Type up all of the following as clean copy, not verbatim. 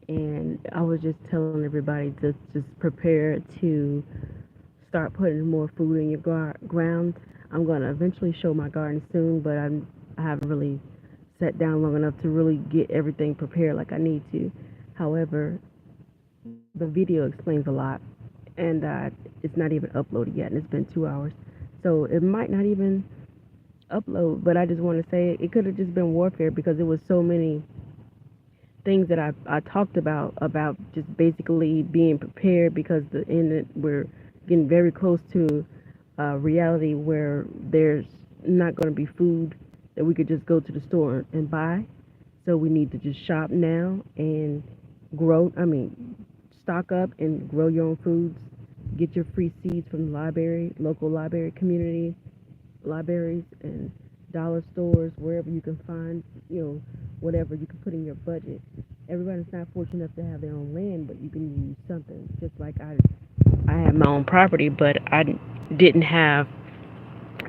and I was just telling everybody to just prepare to start putting more food in your ground. I'm going to eventually show my garden soon, but I haven't really sat down long enough to really get everything prepared like I need to. However, the video explains a lot, and it's not even uploaded yet, and it's been 2 hours. So it might not even upload, but I just want to say it could have just been warfare because it was so many things that I talked about just basically being prepared because we're getting very close to reality where there's not going to be food that we could just go to the store and buy. So we need to just shop now and stock up and grow your own foods. Get your free seeds from the library, local library community, libraries and dollar stores, wherever you can find, whatever you can put in your budget. Everybody's not fortunate enough to have their own land, but you can use something. Just like I had my own property, but I didn't have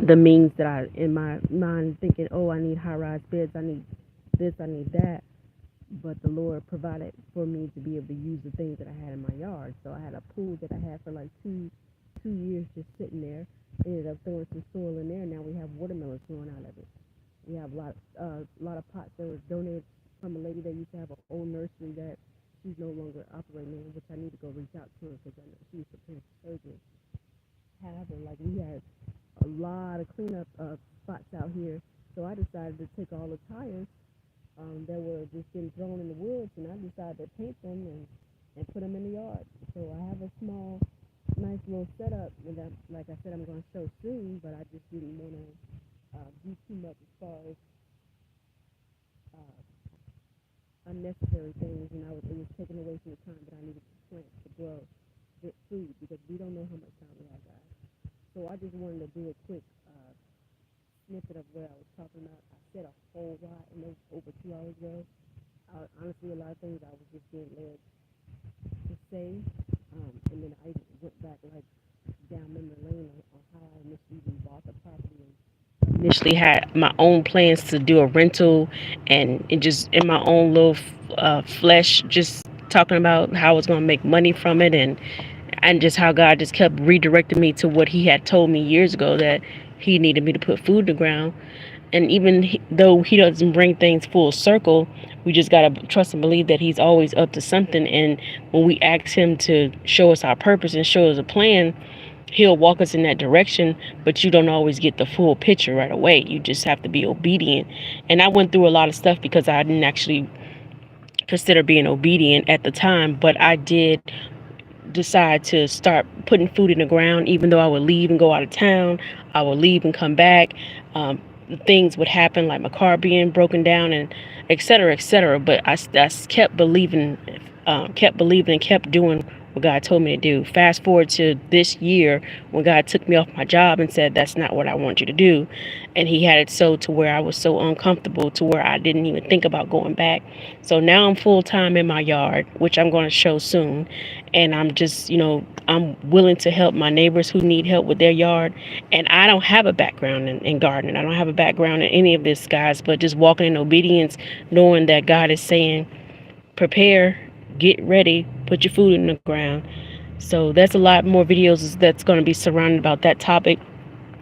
the means that I in my mind thinking, oh, I need high rise beds, I need this, I need that. But the Lord provided for me to be able to use the things that I had in my yard. So I had a pool that I had for like two years just sitting there. Ended up throwing some soil in there. Now we have watermelons growing out of it. We have a lot of pots that were donated from a lady that used to have an old nursery that she's no longer operating in, which I need to go reach out to her because I know she was preparing for surgery. However, like we had a lot of cleanup spots out here, so I decided to take all the tires that were just getting thrown in the woods, and I decided to paint them and put them in the yard. So I have a small, nice little setup, and that, like I said, I'm going to show soon, but I just didn't want to do too much as far as uh, unnecessary things, and it was taken away from the time that I needed to plant to grow good food because we don't know how much time we have, guys. So I just wanted to do a quick snippet of what I was talking about. I said a whole lot in those over 2 hours ago. Honestly, a lot of things I was just being led to say, and then I went back like down memory lane on how I initially even bought the property and initially had my own plans to do a rental and just in my own little flesh, just talking about how I was going to make money from it and just how God just kept redirecting me to what He had told me years ago that He needed me to put food in the ground. And even though He doesn't bring things full circle, we just got to trust and believe that He's always up to something. And when we ask Him to show us our purpose and show us a plan, He'll walk us in that direction, but you don't always get the full picture right away. You just have to be obedient. And I went through a lot of stuff because I didn't actually consider being obedient at the time, but I did decide to start putting food in the ground. Even though I would leave and go out of town, I would leave and come back. Things would happen like my car being broken down and et cetera, et cetera. But I kept believing and kept doing what God told me to do. Fast forward to this year when God took me off my job and said, that's not what I want you to do. And He had it so to where I was so uncomfortable to where I didn't even think about going back. So now I'm full time in my yard, which I'm going to show soon. And I'm just, I'm willing to help my neighbors who need help with their yard. And I don't have a background in gardening. I don't have a background in any of this, guys, but just walking in obedience, knowing that God is saying, prepare, get ready, put your food in the ground. So that's a lot more videos that's going to be surrounded about that topic.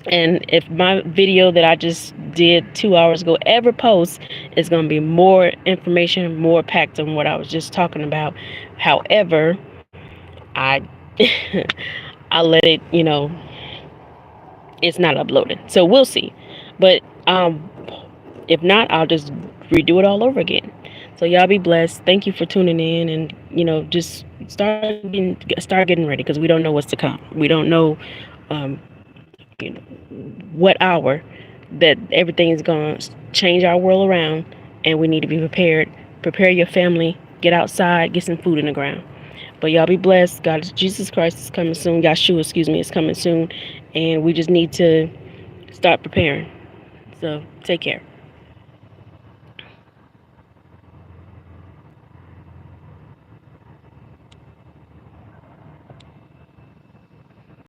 And if my video that I just did 2 hours ago ever posts, it's going to be more information, more packed on what I was just talking about. However, I I let it, it's not uploaded. So we'll see. But if not, I'll just redo it all over again. So y'all be blessed. Thank you for tuning in, and just start getting ready because we don't know what's to come. We don't know, um, what hour that everything is going to change our world around, and we need to be prepared. Prepare your family. Get outside. Get some food in the ground. But y'all be blessed. God, Jesus Christ is coming soon. Yahshua, excuse me, is coming soon, and we just need to start preparing. So take care.